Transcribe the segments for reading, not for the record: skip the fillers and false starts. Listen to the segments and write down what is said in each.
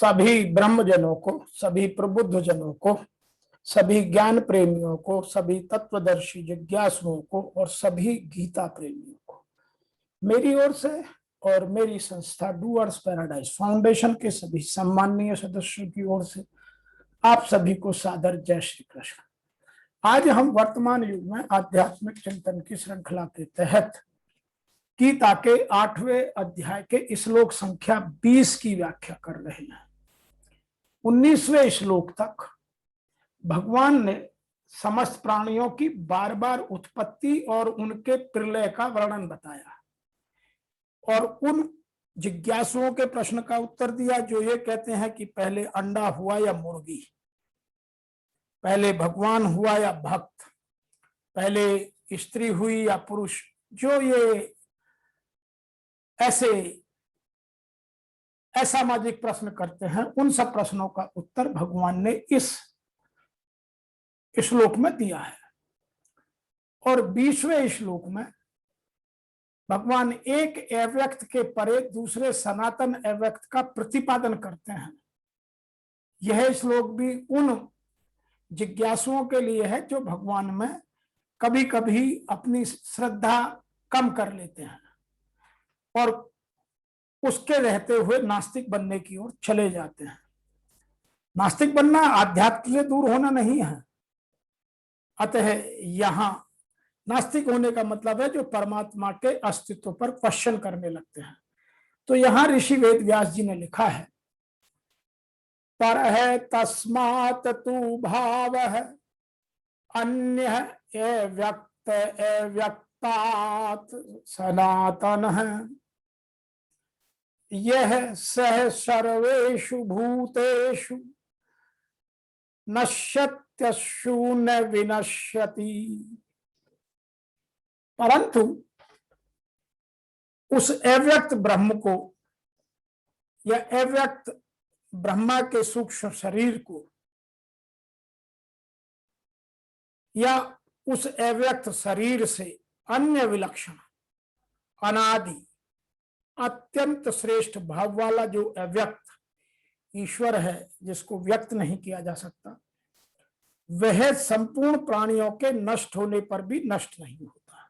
सभी ब्रह्मजनों को, सभी प्रबुद्ध जनों को, सभी ज्ञान प्रेमियों को, सभी तत्वदर्शी जिज्ञासुओं को और सभी गीता प्रेमियों को मेरी ओर से और मेरी संस्था डूअर्स पैराडाइज फाउंडेशन के सभी सम्माननीय सदस्यों की ओर से आप सभी को सादर जय श्री कृष्ण। आज हम वर्तमान युग में आध्यात्मिक चिंतन की श्रृंखला के तहत गीता के 8वें अध्याय के श्लोक संख्या 20 की व्याख्या कर रहे हैं। 19वें श्लोक तक भगवान ने समस्त प्राणियों की बार बार उत्पत्ति और उनके प्रलय का वर्णन बताया और उन जिज्ञासुओं के प्रश्न का उत्तर दिया जो ये कहते हैं कि पहले अंडा हुआ या मुर्गी, पहले भगवान हुआ या भक्त, पहले स्त्री हुई या पुरुष। जो ये ऐसे असामाजिक प्रश्न करते हैं उन सब प्रश्नों का उत्तर भगवान ने इस श्लोक में दिया है। और 20वें श्लोक में भगवान एक अव्यक्त के परे दूसरे सनातन अव्यक्त का प्रतिपादन करते हैं। यह श्लोक भी उन जिज्ञासुओं के लिए है जो भगवान में कभी कभी अपनी श्रद्धा कम कर लेते हैं और उसके रहते हुए नास्तिक बनने की ओर चले जाते हैं। नास्तिक बनना आध्यात्म से दूर होना नहीं है। अतः यहाँ नास्तिक होने का मतलब है जो परमात्मा के अस्तित्व पर क्वेश्चन करने लगते हैं। तो यहाँ ऋषि वेद व्यास जी ने लिखा है, पर है तस्मात् तु भाव है अन्य व्यक्त अव्यक्तात् सनातन है, यह सह सर्वेषु भूतेषु नश्यत्यशु न विनश्यति। परंतु उस अव्यक्त ब्रह्म को या अव्यक्त ब्रह्मा के सूक्ष्म शरीर को या उस अव्यक्त शरीर से अन्य विलक्षण अनादि अत्यंत श्रेष्ठ भाव वाला जो अव्यक्त ईश्वर है जिसको व्यक्त नहीं किया जा सकता, वह संपूर्ण प्राणियों के नष्ट होने पर भी नष्ट नहीं होता।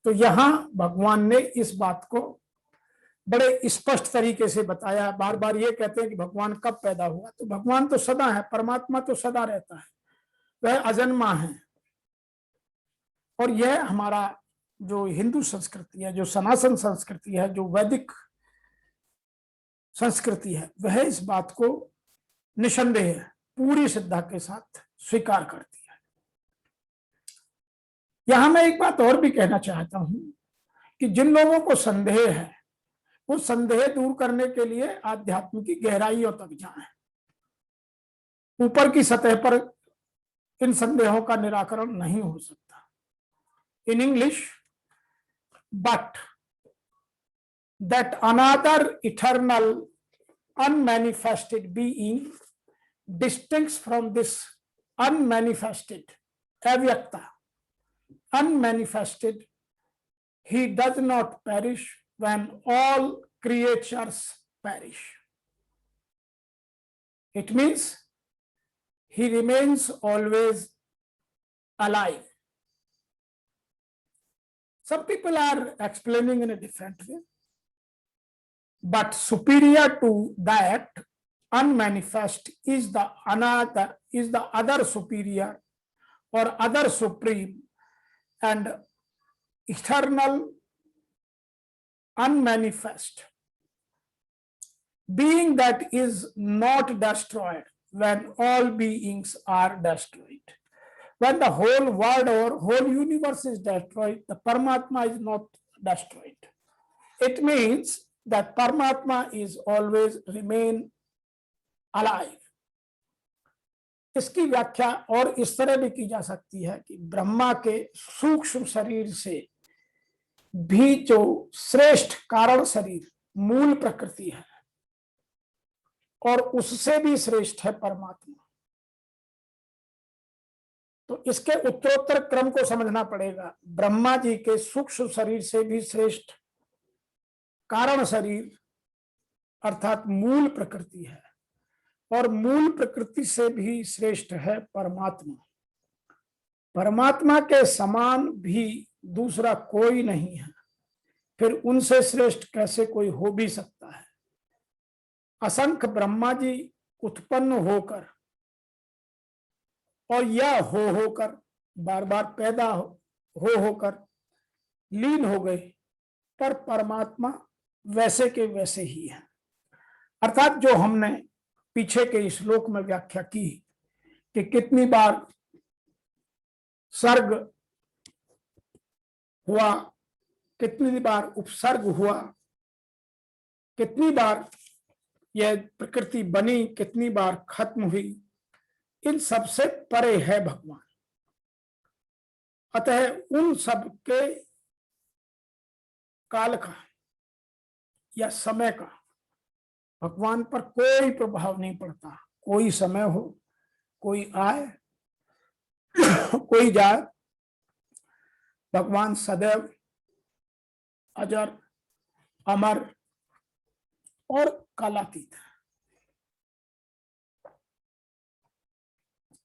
तो यहां भगवान ने इस बात को बड़े स्पष्ट तरीके से बताया। बार बार ये कहते हैं कि भगवान कब पैदा हुआ, तो भगवान तो सदा है, परमात्मा तो सदा रहता है, वह अजन्मा है। और यह हमारा जो हिंदू संस्कृति है, जो सनातन संस्कृति है, जो वैदिक संस्कृति है, वह इस बात को निसंदेह पूरी श्रद्धा के साथ स्वीकार करती है। यहां मैं एक बात और भी कहना चाहता हूं कि जिन लोगों को संदेह है वो संदेह दूर करने के लिए आध्यात्म की गहराइयों तक जाएं। ऊपर की सतह पर इन संदेहों का निराकरण नहीं हो सकता। In English, but that another eternal unmanifested being distinct from this unmanifested avyakta, unmanifested, he does not perish when all creatures perish. It means he remains always alive. Some people are explaining in a different way, but superior to that unmanifest is the another, is the other superior or other supreme and eternal unmanifest being that is not destroyed when all beings are destroyed. When the whole world or whole universe is destroyed, the Paramatma is not destroyed. It means that Paramatma is always remain alive. इसकी व्याख्या और इस तरह भी की जा सकती है कि ब्रह्मा के सूक्ष्म शरीर से भी जो श्रेष्ठ कारण शरीर मूल प्रकृति है और उससे भी श्रेष्ठ है परमात्मा। तो इसके उत्तरोत्तर क्रम को समझना पड़ेगा। ब्रह्मा जी के सूक्ष्म शरीर से भी श्रेष्ठ कारण शरीर अर्थात मूल प्रकृति है, और मूल प्रकृति से भी श्रेष्ठ है परमात्मा। परमात्मा के समान भी दूसरा कोई नहीं है, फिर उनसे श्रेष्ठ कैसे कोई हो भी सकता है। असंख्य ब्रह्मा जी उत्पन्न होकर और या होकर बार बार पैदा होकर लीन हो गए, पर परमात्मा वैसे के वैसे ही है। अर्थात जो हमने पीछे के श्लोक में व्याख्या की कि कितनी बार सर्ग हुआ, कितनी बार उपसर्ग हुआ, कितनी बार यह प्रकृति बनी, कितनी बार खत्म हुई, इन सब से परे है भगवान। अतः उन सब के काल का या समय का भगवान पर कोई प्रभाव नहीं पड़ता। कोई समय हो, कोई आए कोई जाए, भगवान सदैव अजर, अमर और कालातीत है।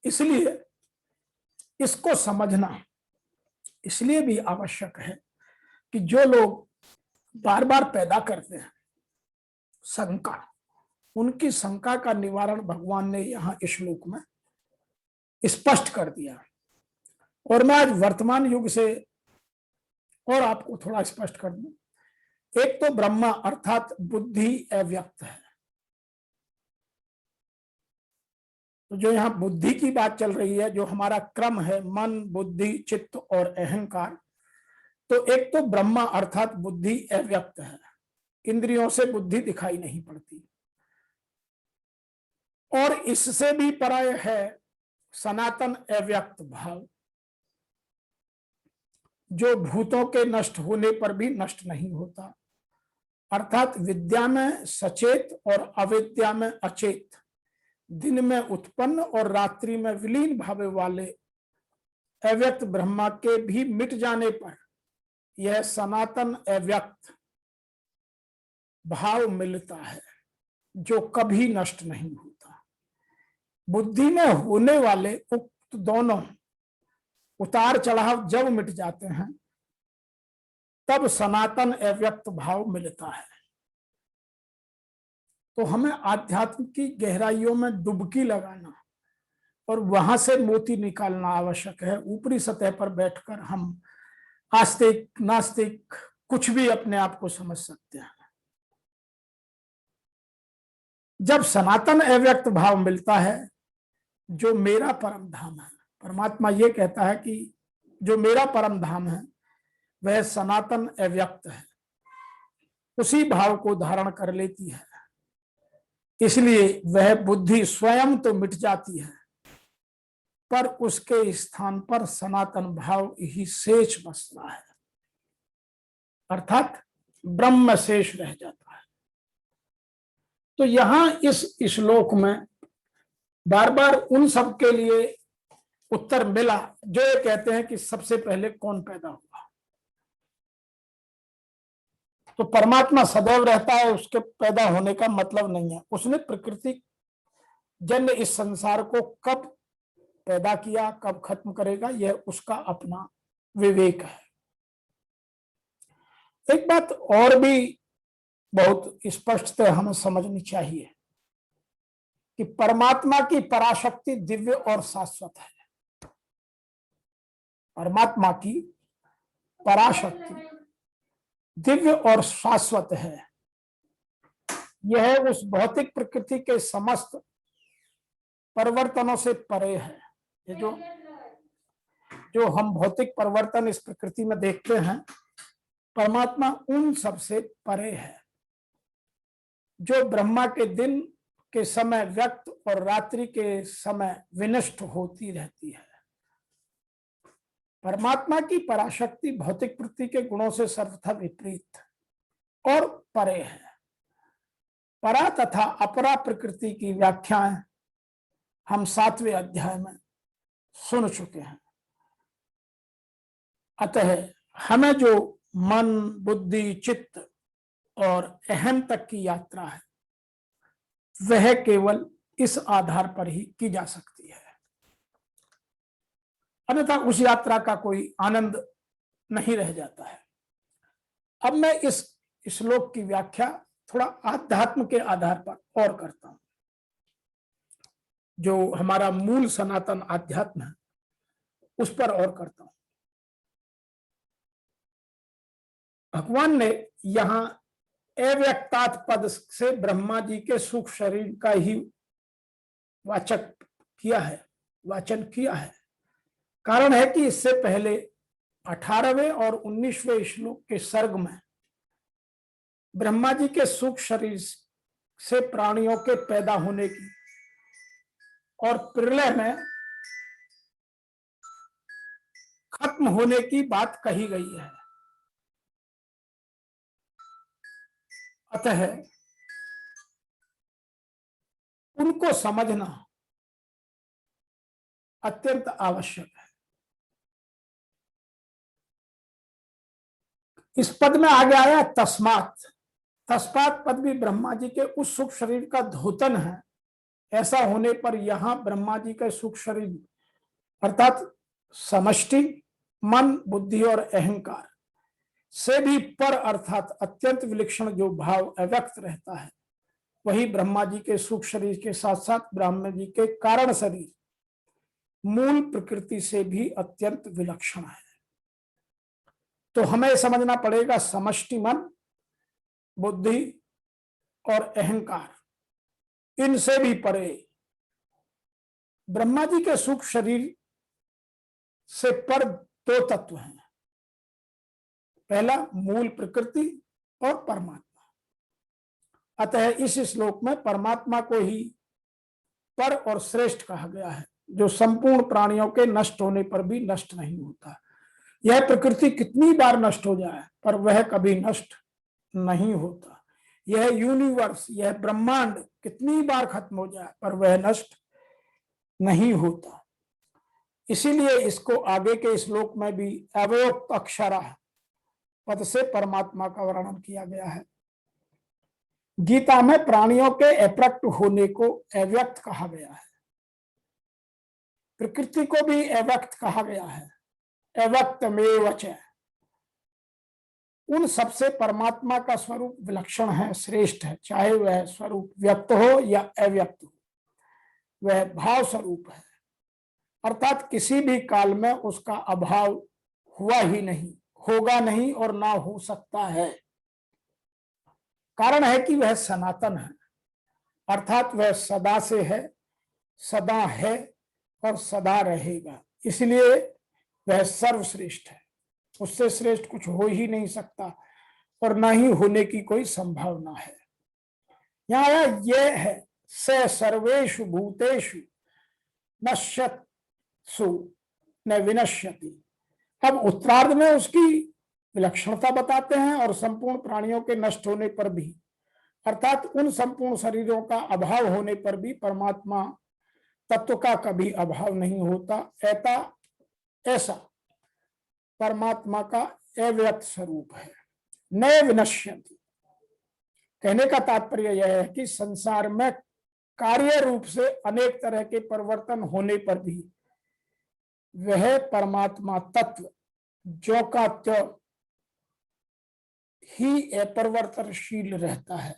इसलिए इसको समझना इसलिए भी आवश्यक है कि जो लोग बार बार पैदा करते हैं शंका, उनकी शंका का निवारण भगवान ने यहाँ इस श्लोक में स्पष्ट कर दिया। और मैं आज वर्तमान युग से और आपको थोड़ा स्पष्ट कर दूं। एक तो ब्रह्मा अर्थात बुद्धि अव्यक्त है। तो जो यहाँ बुद्धि की बात चल रही है, जो हमारा क्रम है मन, बुद्धि, चित्त और अहंकार, तो एक तो ब्रह्मा अर्थात बुद्धि अव्यक्त है, इंद्रियों से बुद्धि दिखाई नहीं पड़ती। और इससे भी पराय है सनातन अव्यक्त भाव, जो भूतों के नष्ट होने पर भी नष्ट नहीं होता। अर्थात विद्या में सचेत और अविद्या में अचेत, दिन में उत्पन्न और रात्रि में विलीन भाव वाले अव्यक्त ब्रह्मा के भी मिट जाने पर यह सनातन अव्यक्त भाव मिलता है, जो कभी नष्ट नहीं होता। बुद्धि में होने वाले उक्त दोनों उतार चढ़ाव जब मिट जाते हैं, तब सनातन अव्यक्त भाव मिलता है। तो हमें आध्यात्म की गहराइयों में डुबकी लगाना और वहां से मोती निकालना आवश्यक है। ऊपरी सतह पर बैठकर हम आस्तिक नास्तिक कुछ भी अपने आप को समझ सकते हैं। जब सनातन अव्यक्त भाव मिलता है, जो मेरा परम धाम है, परमात्मा ये कहता है कि जो मेरा परम धाम है वह सनातन अव्यक्त है, उसी भाव को धारण कर लेती है। इसलिए वह बुद्धि स्वयं तो मिट जाती है, पर उसके स्थान पर सनातन भाव ही शेष बसता है, अर्थात ब्रह्म शेष रह जाता है। तो यहां इस श्लोक में बार बार उन सब के लिए उत्तर मिला जो ये कहते हैं कि सबसे पहले कौन पैदा हुआ। तो परमात्मा सदैव रहता है, उसके पैदा होने का मतलब नहीं है उसने प्रकृति जन्य इस संसार को कब पैदा किया, कब खत्म करेगा, यह उसका अपना विवेक है। एक बात और भी बहुत स्पष्टतः हमें समझनी चाहिए कि परमात्मा की पराशक्ति दिव्य और शाश्वत है। परमात्मा की पराशक्ति दिव्य और शाश्वत है। यह उस भौतिक प्रकृति के समस्त परिवर्तनों से परे है। ये जो हम भौतिक परिवर्तन इस प्रकृति में देखते हैं, परमात्मा उन सब से परे है। जो ब्रह्मा के दिन के समय व्यक्त और रात्रि के समय विनष्ट होती रहती है। परमात्मा की पराशक्ति भौतिक प्रकृति के गुणों से सर्वथा विपरीत और परे है। परा तथा अपरा प्रकृति की व्याख्याएं हम 7वें अध्याय में सुन चुके हैं। अतः हमें जो मन, बुद्धि, चित्त और अहम तक की यात्रा है, वह केवल इस आधार पर ही की जा सकती है, अन्यथा उस यात्रा का कोई आनंद नहीं रह जाता है। अब मैं इस श्लोक की व्याख्या थोड़ा आध्यात्म के आधार पर और करता हूं। जो हमारा मूल सनातन आध्यात्म है उस पर और करता हूं। भगवान ने यहां अव्यक्तात् पद से ब्रह्मा जी के सूक्ष्म शरीर का ही वाचन किया है। कारण है कि इससे पहले 18वें और 19वें श्लोक के सर्ग में ब्रह्मा जी के सूक्ष्म शरीर से प्राणियों के पैदा होने की और प्रलय में खत्म होने की बात कही गई है। अतः उनको समझना अत्यंत आवश्यक है। इस पद में आगे आया तस्मात्। तस्मात् पद भी ब्रह्मा जी के उस सूक्ष्म शरीर का धोतन है। ऐसा होने पर यहां ब्रह्मा जी का सूक्ष्म शरीर अर्थात समष्टि मन बुद्धि और अहंकार से भी पर अर्थात अत्यंत विलक्षण जो भाव अव्यक्त रहता है, वही ब्रह्मा जी के सूक्ष्म शरीर के साथ साथ ब्रह्मा जी के कारण शरीर मूल प्रकृति से भी अत्यंत विलक्षण है। तो हमें समझना पड़ेगा समष्टि मन बुद्धि और अहंकार इनसे भी परे ब्रह्मा जी के सूक्ष्म शरीर से पर दो तत्व हैं। पहला मूल प्रकृति और परमात्मा। अतः इस श्लोक में परमात्मा को ही पर और श्रेष्ठ कहा गया है, जो संपूर्ण प्राणियों के नष्ट होने पर भी नष्ट नहीं होता। यह प्रकृति कितनी बार नष्ट हो जाए पर वह कभी नष्ट नहीं होता। यह यूनिवर्स यह ब्रह्मांड कितनी बार खत्म हो जाए पर वह नष्ट नहीं होता। इसीलिए इसको आगे के श्लोक में भी अव्यक्त अक्षरा पद से परमात्मा का वर्णन किया गया है। गीता में प्राणियों के अप्रकट होने को अव्यक्त कहा गया है। प्रकृति को भी अव्यक्त कहा गया है। अव्यक्तमेव च। उन सबसे परमात्मा का स्वरूप विलक्षण है, श्रेष्ठ है, चाहे वह स्वरूप व्यक्त हो या अव्यक्त हो, वह भाव स्वरूप है। अर्थात किसी भी काल में उसका अभाव हुआ ही नहीं, होगा नहीं और ना हो सकता है। कारण है कि वह सनातन है, अर्थात वह सदा से है, सदा है और सदा रहेगा। इसलिए वह सर्वश्रेष्ठ है। उससे श्रेष्ठ कुछ हो ही नहीं सकता और ना ही होने की कोई संभावना है। यहां यह है स सर्वेषु भूतेषु नश्यत्सु न विनश्यति। अब उत्तरार्ध में उसकी विलक्षणता बताते हैं और संपूर्ण प्राणियों के नष्ट होने पर भी, अर्थात उन संपूर्ण शरीरों का अभाव होने पर भी परमात्मा तत्व का कभी अभाव नहीं होता। ऐसा परमात्मा का अव्यक्त स्वरूप है। न विनश्यति कहने का तात्पर्य यह है कि संसार में कार्य रूप से अनेक तरह के परिवर्तन होने पर भी वह परमात्मा तत्व जो का त्यों ही अपरिवर्तनशील रहता है।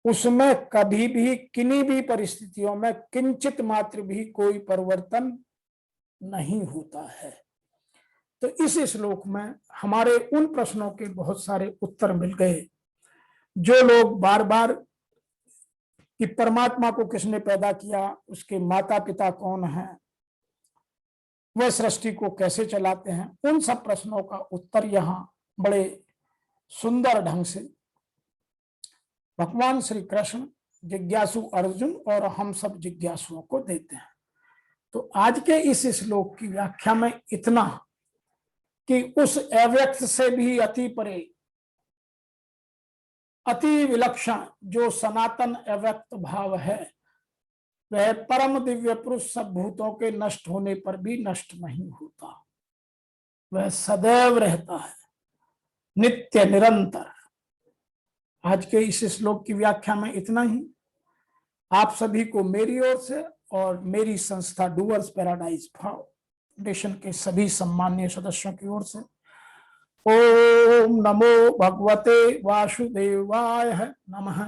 उसमें कभी भी किन्हीं भी परिस्थितियों में किंचित मात्र भी कोई परिवर्तन नहीं होता है। तो इस श्लोक में हमारे उन प्रश्नों के बहुत सारे उत्तर मिल गए जो लोग बार बार कि परमात्मा को किसने पैदा किया, उसके माता पिता कौन हैं, वह सृष्टि को कैसे चलाते हैं, उन सब प्रश्नों का उत्तर यहाँ बड़े सुंदर ढंग से भगवान श्री कृष्ण जिज्ञासु अर्जुन और हम सब जिज्ञासुओं को देते हैं। तो आज के इस श्लोक की व्याख्या में इतना कि उस अव्यक्त से भी अति परे अति विलक्षण जो सनातन अव्यक्त भाव है, वह परम दिव्य पुरुष सब भूतों के नष्ट होने पर भी नष्ट नहीं होता। वह सदैव रहता है, नित्य निरंतर। आज के इस श्लोक की व्याख्या में इतना ही। आप सभी को मेरी ओर से और मेरी संस्था डूअर्स पैराडाइज फाउंडेशन के सभी सम्मानीय सदस्यों की ओर से ओम नमो भगवते वासुदेवाय नमः।